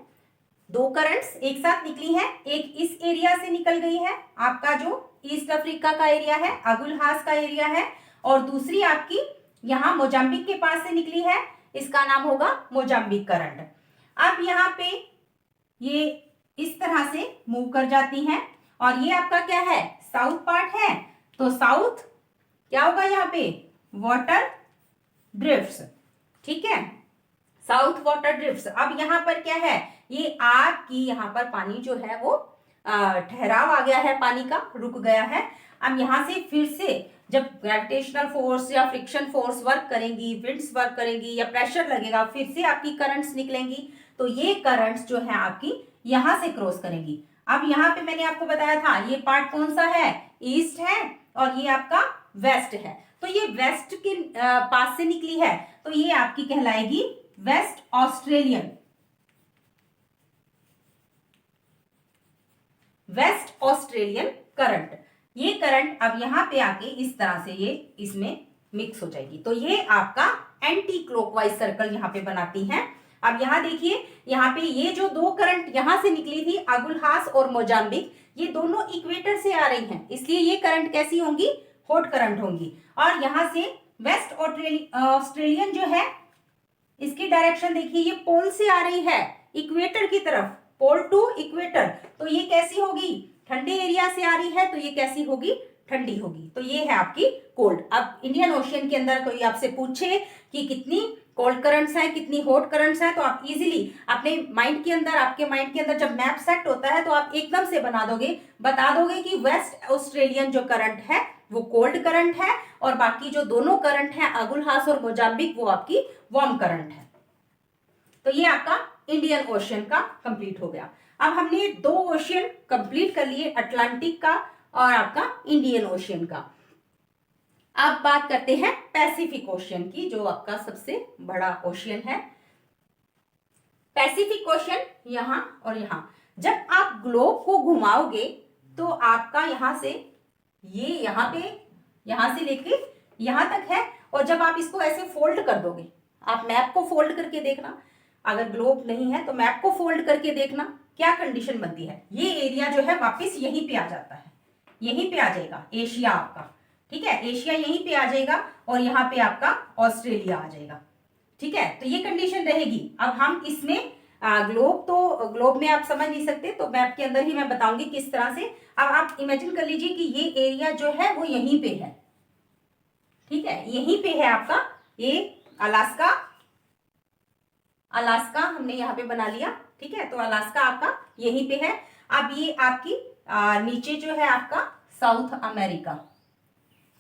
दो करंट्स एक साथ निकली हैं, एक इस एरिया से निकल गई है, आपका जो ईस्ट अफ्रीका का एरिया है, अगुलहास का एरिया है, और दूसरी आपकी यहां मोजाम्बिक के पास से निकली है, इसका नाम होगा मोजाम्बिक करंट। अब यहाँ पे ये इस तरह से मूव कर जाती हैं, और ये आपका क्या है, साउथ पार्ट है, तो साउथ क्या होगा यहाँ पे, वाटर ड्रिफ्ट्स। ठीक है, साउथ वाटर ड्रिफ्ट्स। अब यहाँ पर क्या है, ये आपकी यहाँ पर पानी जो है वो ठहराव आ गया है, पानी का रुक गया है। अब यहाँ से फिर से जब ग्रेविटेशनल फोर्स या फ्रिक्शन फोर्स वर्क करेंगी, विंड्स वर्क करेंगी, या प्रेशर लगेगा, फिर से आपकी करंट्स निकलेंगी, तो ये करंट्स जो है आपकी यहां से क्रॉस करेंगी। अब यहाँ पे मैंने आपको बताया था ये पार्ट कौन सा है, ईस्ट है, और ये आपका वेस्ट है, तो ये वेस्ट के पास से निकली है, तो ये आपकी कहलाएगी West Australian, West Australian current. ये करंट अब यहां पे आके इस तरह से ये इसमें मिक्स हो जाएगी, तो ये आपका एंटी क्लॉकवाइज सर्कल यहां पे बनाती है। अब यहां देखिए, यहाँ पे ये जो दो करंट यहां से निकली थी, अगुलहास और मोजाम्बिक, ये दोनों इक्वेटर से आ रही हैं, इसलिए ये करंट कैसी होंगी, हॉट करंट होंगी। और यहां से वेस्ट ऑस्ट्रेलियन जो है, इसकी डायरेक्शन देखिए, ये पोल से आ रही है, इक्वेटर की तरफ, पोल टू इक्वेटर, तो ये कैसी होगी, ठंडे एरिया से आ रही है, तो ये कैसी होगी, ठंडी होगी, तो ये है आपकी कोल्ड। अब इंडियन ओशियन के अंदर कोई आपसे पूछे कि कितनी कोल्ड करंट्स हैं, कितनी हॉट करंट्स हैं, तो आप इजीली अपने माइंड के अंदर, आपके माइंड के अंदर जब मैप सेट होता है तो आप एकदम से बता दोगे कि वेस्ट ऑस्ट्रेलियन जो करंट है वो कोल्ड करंट है, और बाकी जो दोनों करंट है अगुलहास और मोजाम्बिक, वो आपकी वार्म करंट है। तो ये आपका इंडियन ओशियन का कंप्लीट हो गया। अब हमने दो ओशियन कंप्लीट कर लिए, अटलांटिक का और आपका इंडियन ओशियन का। अब बात करते हैं पैसिफिक ओशियन की, जो आपका सबसे बड़ा ओशियन है। पैसिफिक ओशन यहाँ और यहाँ। जब आप ग्लोब को घुमाओगे तो आपका यहाँ से ये यहाँ पे, यहाँ से लेके यहाँ तक है। और जब आप इसको ऐसे फोल्ड कर दोगे, आप मैप को फोल्ड करके देखना, अगर ग्लोब नहीं है तो मैप को फोल्ड करके देखना क्या कंडीशन बनती है। ये एरिया जो है वापस यहीं पे आ जाता है, यहीं पे आ जाएगा एशिया आपका, ठीक है, एशिया यहीं पे आ जाएगा और यहाँ पे आपका ऑस्ट्रेलिया आ जाएगा, ठीक है। तो ये कंडीशन रहेगी। अब हम इसमें ग्लोब, तो ग्लोब में आप समझ नहीं सकते तो मैप के अंदर ही मैं बताऊंगी किस तरह से। अब आप इमेजिन कर लीजिए कि ये एरिया जो है वो यहीं पे है, ठीक है, यहीं पे है आपका ये अलास्का। अलास्का हमने यहाँ पे बना लिया, ठीक है, तो अलास्का आपका यहीं पे है। अब ये आपकी नीचे जो है आपका साउथ अमेरिका,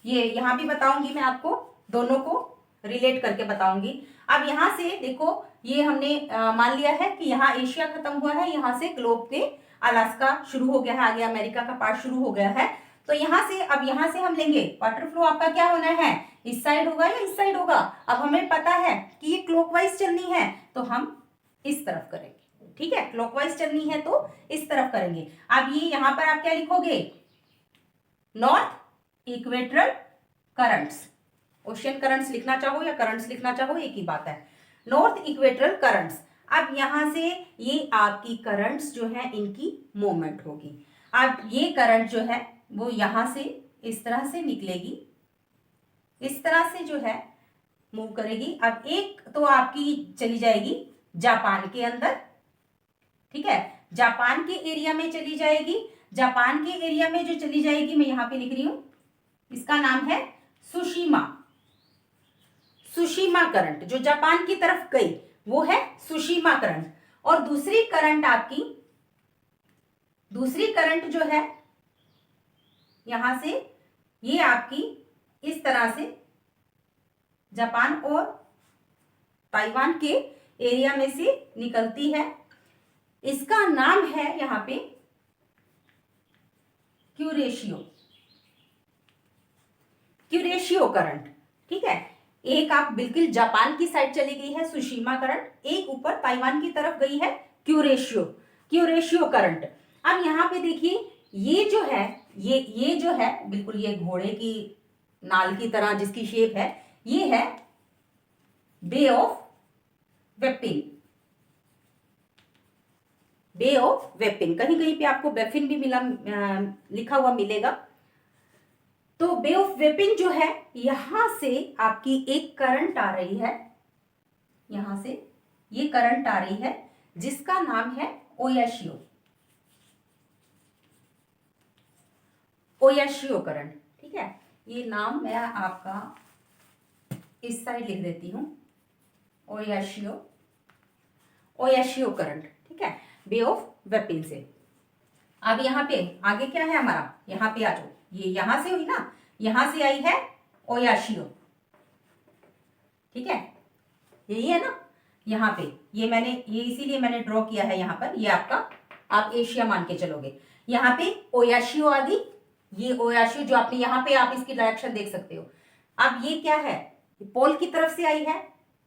ये यहाँ भी बताऊंगी मैं आपको, दोनों को रिलेट करके बताऊंगी। अब यहाँ से देखो, ये हमने मान लिया है कि यहाँ एशिया खत्म हुआ है, यहाँ से ग्लोब पे अलास्का शुरू हो गया है, आगे अमेरिका का पार्ट शुरू हो गया है। तो यहाँ से, अब यहाँ से हम लेंगे वाटर फ्लो आपका क्या होना है, इस साइड होगा या इस साइड होगा। अब हमें पता है कि ये क्लॉकवाइज चलनी है तो हम इस तरफ करेंगे, ठीक है, क्लॉकवाइज चलनी है तो इस तरफ करेंगे। अब ये यहाँ पर आप क्या लिखोगे, north equatorial currents. Ocean currents लिखना चाहो या करंट्स लिखना चाहो एक ही बात है, नॉर्थ इक्वेटरल करंट्स। अब यहां से ये आपकी करंट्स जो है इनकी मूवमेंट होगी। अब ये करंट जो है वो यहां से इस तरह से निकलेगी, इस तरह से जो है मूव करेगी। अब एक तो आपकी चली जाएगी जापान के अंदर, ठीक है, जापान के एरिया में चली जाएगी। जापान के एरिया में जो चली जाएगी, मैं यहां पे लिख रही हूं, इसका नाम है सुशिमा। सुशिमा करंट जो जापान की तरफ गई वो है सुशिमा करंट। और दूसरी करंट आपकी, दूसरी करंट जो है यहां से ये आपकी इस तरह से जापान और ताइवान के एरिया में से निकलती है। इसका नाम है यहां पे क्यूरेशियो, क्यूरेशियो करंट, ठीक है। एक आप बिल्कुल जापान की साइड चली गई है सुशिमा करंट, एक ऊपर ताइवान की तरफ गई है क्यूरेशियो, क्यूरेशियो करंट। अब यहाँ पे देखिए ये जो है, ये जो है बिल्कुल ये घोड़े की नाल की तरह जिसकी शेप है, ये है बे ऑफ वेपिन। बे ऑफ वेपिन, कहीं कहीं पे आपको बेफिन भी मिला, लिखा हुआ मिलेगा। तो बे ऑफ वेपिन जो है, यहां से आपकी एक करंट आ रही है, यहां से ये करंट आ रही है जिसका नाम है ओयाशियो, ओयाशियो करंट, ठीक है। ये नाम मैं आपका इस साइड लिख देती हूं, ओयाशियो, ओयाशियो करंट, ठीक है, बे ऑफ वेपिन से। अब यहाँ पे आगे क्या है हमारा, यहाँ पे आ जाओ, ये यहां से हुई ना, यहां से आई है ओयाशियो, ठीक है, यही है ना। यहाँ पे ये मैंने, ये इसीलिए मैंने ड्रॉ किया है यहाँ पर, ये आपका आप एशिया मान के चलोगे। यहाँ पे ओयाशियो आ गई, ये ओयाशियो जो आपने यहाँ पे, आप इसकी डायरेक्शन देख सकते हो। अब ये क्या है, पोल की तरफ से आई है,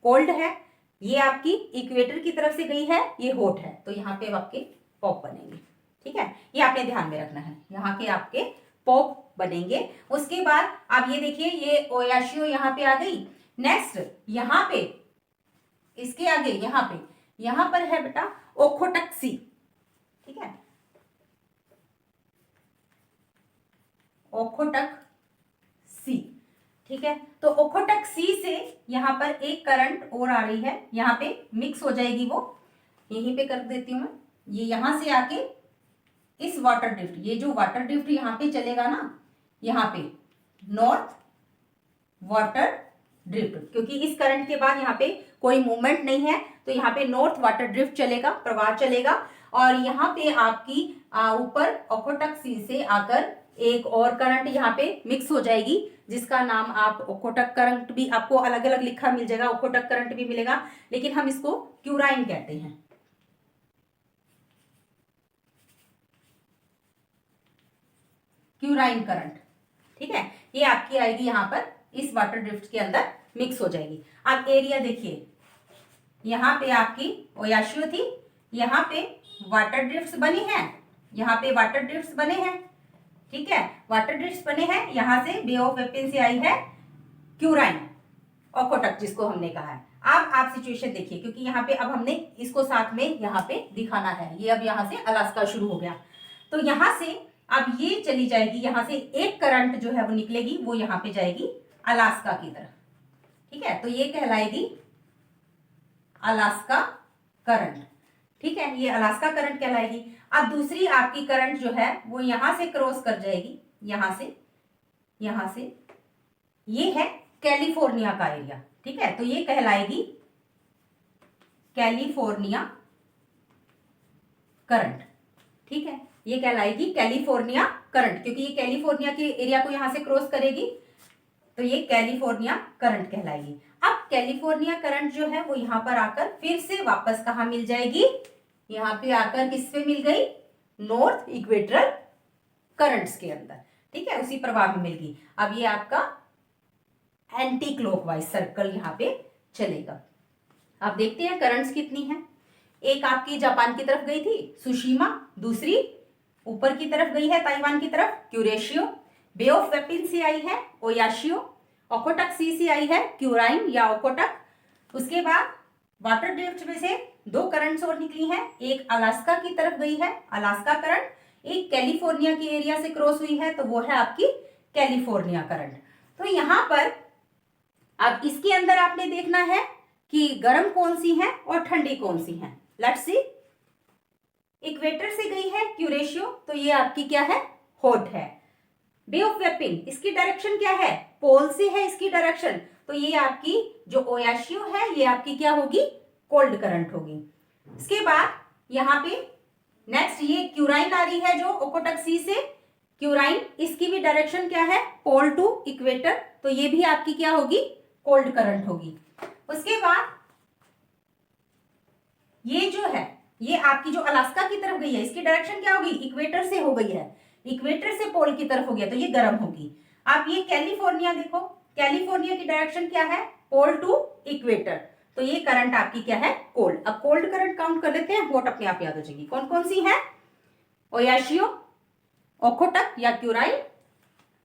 कोल्ड है, ये आपकी इक्वेटर की तरफ से गई है, ये हॉट है, तो यहाँ पे आपके पॉप बनेंगे, ठीक है, ये आपने ध्यान में रखना है, यहाँ के आपके पॉप बनेंगे। उसके बाद आप ये देखिए, ये ओयाशियो यहाँ पे आ गई। नेक्स्ट यहाँ पे, इसके आगे यहाँ पर है बेटा ओखोटक सी, ठीक है, ओखोटक सी, ठीक है। तो ओखोटक सी से यहाँ पर एक करंट और आ रही है, यहाँ पे मिक्स हो जाएगी, वो यहीं पे कर देती हूँ मैं, ये यहां से आके इस वाटर ड्रिफ्ट, ये जो वाटर ड्रिफ्ट यहाँ पे चलेगा ना, यहाँ पे नॉर्थ वाटर ड्रिफ्ट, क्योंकि इस करंट के बाद यहाँ पे कोई मूवमेंट नहीं है तो यहाँ पे नॉर्थ वाटर ड्रिफ्ट चलेगा, प्रवाह चलेगा। और यहाँ पे आपकी ऊपर ओखोटक सी से आकर एक और करंट यहाँ पे मिक्स हो जाएगी, जिसका नाम आप ओखोटक करंट भी, आपको अलग अलग लिखा मिल जाएगा, ओखोटक करंट भी मिलेगा, लेकिन हम इसको क्यूराइन कहते हैं, क्यूराइन करंट, ठीक है। ये आपकी आएगी यहाँ पर इस वाटर ड्रिफ्ट के अंदर मिक्स हो जाएगी। अब एरिया देखिए, यहाँ पे आपकी ओयाशियो थी, यहाँ पे वाटर ड्रिफ्ट्स बनी हैं, यहाँ पे वाटर ड्रिफ्ट्स बने हैं, ठीक है, वाटर ड्रिफ्ट्स बने हैं। यहाँ से बे ऑफ वेपिन से आई है क्यूराइन ओकोटक, जिसको हमने कहा है। अब आप सिचुएशन देखिए, क्योंकि यहाँ पे अब हमने इसको साथ में यहाँ पे दिखाना है। ये अब यहाँ से अलास्का शुरू हो गया, तो यहाँ से अब ये चली जाएगी, यहाँ से एक करंट जो है वो निकलेगी, वो यहाँ पे जाएगी अलास्का की तरफ, ठीक है, तो ये कहलाएगी अलास्का करंट, ठीक है, ये अलास्का करंट कहलाएगी। अब दूसरी आपकी करंट जो है वो यहां से क्रॉस कर जाएगी, यहां से ये है कैलिफोर्निया का एरिया, ठीक है, तो ये कहलाएगी कैलिफोर्निया करंट, ठीक है, ये कहलाएगी कैलिफोर्निया करंट, क्योंकि ये कैलिफोर्निया के एरिया को यहां से क्रॉस करेगी, तो ये कैलिफोर्निया करंट कहलाएगी। अब कैलिफोर्निया करंट जो है वो यहां पर आकर फिर से वापस कहां मिल जाएगी, यहां पे आकर किस पे मिल गई, नॉर्थ इक्वेटरल करंट्स के अंदर, ठीक है, उसी प्रवाह में मिल गई। अब ये आपका एंटी क्लॉकवाइज सर्कल यहाँ पे चलेगा। अब देखते हैं करंट्स कितनी हैं। एक आपकी जापान की तरफ गई थी सुशीमा, दूसरी ऊपर की तरफ गई है ताइवान की तरफ क्यूरेशियो, बे ऑफ वेपिन से आई है ओयाशियो, ओकोटक सी से आई है क्यूराइन या ओकोटक। उसके बाद वाटर ड्रिफ्ट में से दो करंट्स और निकली हैं, एक अलास्का की तरफ गई है अलास्का करंट, एक कैलिफोर्निया के एरिया से क्रॉस हुई है, तो वो है आपकी कैलिफोर्निया करंट। तो यहां पर अब इसके अंदर आपने देखना है कि गर्म कौन सी है और ठंडी कौन सी है। लेट्स सी, इक्वेटर से गई है क्यूरेशियो, तो ये आपकी क्या है, हॉट है। बे ऑफ वेपिन, इसकी डायरेक्शन क्या है, पोल से है इसकी डायरेक्शन, तो ये आपकी जो ओयाशियो है ये आपकी क्या होगी, कोल्ड करंट होगी। इसके बाद यहाँ पे नेक्स्ट ये क्यूराइन आ रही है जो ओकोटक सी से, क्यूराइन इसकी भी डायरेक्शन क्या है, पोल टू इक्वेटर, तो ये भी आपकी क्या होगी, कोल्ड करंट होगी। उसके बाद ये जो है ये आपकी जो अलास्का की तरफ गई है, इसकी डायरेक्शन क्या होगी, इक्वेटर से हो गई है, इक्वेटर से पोल की तरफ हो गया, तो ये गर्म होगी। आप ये कैलिफोर्निया देखो, कैलिफोर्निया की डायरेक्शन क्या है, पोल टू इक्वेटर, तो ये करंट आपकी क्या है, कोल्ड। अब कोल्ड करंट काउंट कर लेते हैं, वोट अपने आप याद हो जाएगी कौन कौन सी है, ओयाशियो, ओकोटक या क्यूराइन,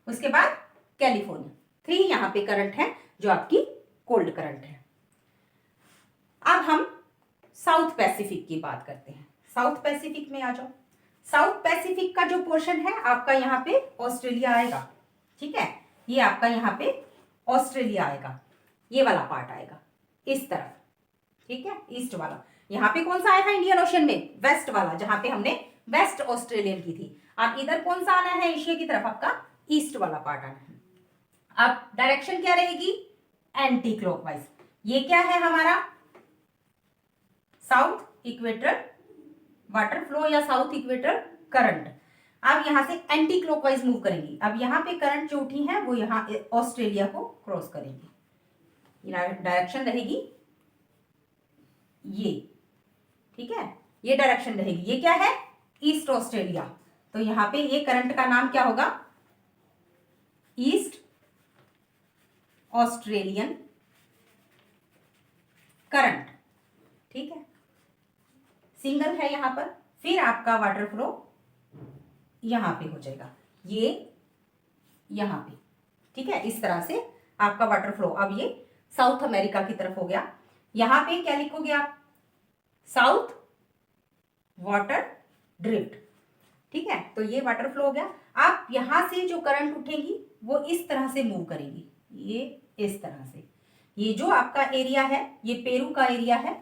उसके बाद कैलिफोर्निया, 3 यहाँ पे करंट है जो आपकी कोल्ड करंट है। अब हम साउथ पैसिफिक की बात करते हैं। साउथ पैसिफिक में आ जाओ। साउथ पैसिफिक का जो पोर्शन है आपका यहाँ पे ऑस्ट्रेलिया आएगा, ठीक है, ये आपका यहाँ पे ऑस्ट्रेलिया आएगा, ये वाला पार्ट आएगा इस तरफ, ठीक है, ईस्ट वाला। यहाँ पे कौन सा आया था इंडियन ओशन में, वेस्ट वाला, जहां पे हमने वेस्ट ऑस्ट्रेलियन की थी। आप इधर कौन सा आना है, एशिया की तरफ आपका ईस्ट वाला पार्ट आना है। अब डायरेक्शन क्या रहेगी, एंटी क्लॉकवाइज। ये क्या है हमारा, साउथ इक्वेटर वाटर फ्लो या साउथ इक्वेटर करंट। अब यहां से एंटी क्लॉकवाइज मूव करेंगी। अब यहाँ पे करंट जो उठी है वो यहाँ ऑस्ट्रेलिया को क्रॉस करेंगी, डायरेक्शन रहेगी ये, ठीक है, ये डायरेक्शन रहेगी। ये क्या है, ईस्ट ऑस्ट्रेलिया, तो यहाँ पे ये करंट का नाम क्या होगा, ईस्ट ऑस्ट्रेलियन करंट, ठीक है, सिंगल है यहां पर। फिर आपका वाटर फ्लो यहां पे हो जाएगा, ये यहां पे, ठीक है, इस तरह से आपका वाटर फ्लो। अब ये साउथ अमेरिका की तरफ हो गया। यहां पे क्या लिखोगे आप, साउथ वाटर ड्रिफ्ट, ठीक है, तो ये वाटर फ्लो हो गया। आप यहां से जो करंट उठेगी वो इस तरह से मूव करेगी, ये इस तरह से। ये जो आपका एरिया है ये पेरू का एरिया है,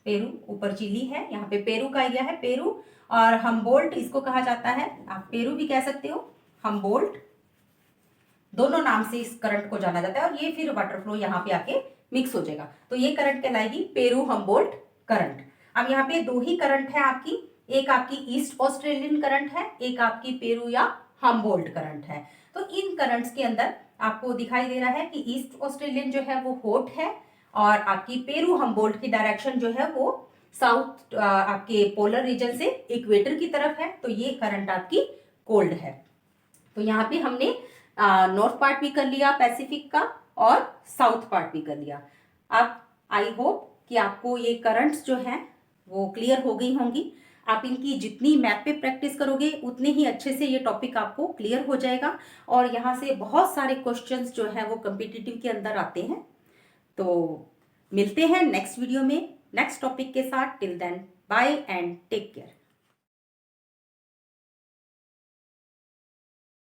पेरू ऊपर चिली है, यहाँ पे पेरू का एरिया है, पेरू और हम्बोल्ट इसको कहा जाता है, आप पेरू भी कह सकते हो, हम्बोल्ट, दोनों नाम से इस करंट को जाना जाता है। और ये फिर वाटर फ्लो यहाँ पे आके मिक्स हो जाएगा, तो ये करंट कहलाएगी पेरू हम्बोल्ट करंट। अब यहाँ पे 2 ही करंट है आपकी, एक आपकी ईस्ट ऑस्ट्रेलियन करंट है, एक आपकी पेरू या हम्बोल्ट करंट है। तो इन करंट्स के अंदर आपको दिखाई दे रहा है कि ईस्ट ऑस्ट्रेलियन जो है वो हॉट है और आपकी पेरू हम्बोल्ट की डायरेक्शन जो है वो साउथ आपके पोलर रीजन से इक्वेटर की तरफ है, तो ये करंट आपकी कोल्ड है। तो यहाँ पे हमने नॉर्थ पार्ट भी कर लिया पैसिफिक का और साउथ पार्ट भी कर लिया। अब आई होप कि आपको ये करंट्स जो हैं वो क्लियर हो गई होंगी। आप इनकी जितनी मैप पे प्रैक्टिस करोगे उतने ही अच्छे से ये टॉपिक आपको क्लियर हो जाएगा और यहाँ से बहुत सारे क्वेश्चंस जो है वो कम्पिटिटिव के अंदर आते हैं। तो मिलते हैं नेक्स्ट वीडियो में नेक्स्ट टॉपिक के साथ। Till then bye and take care.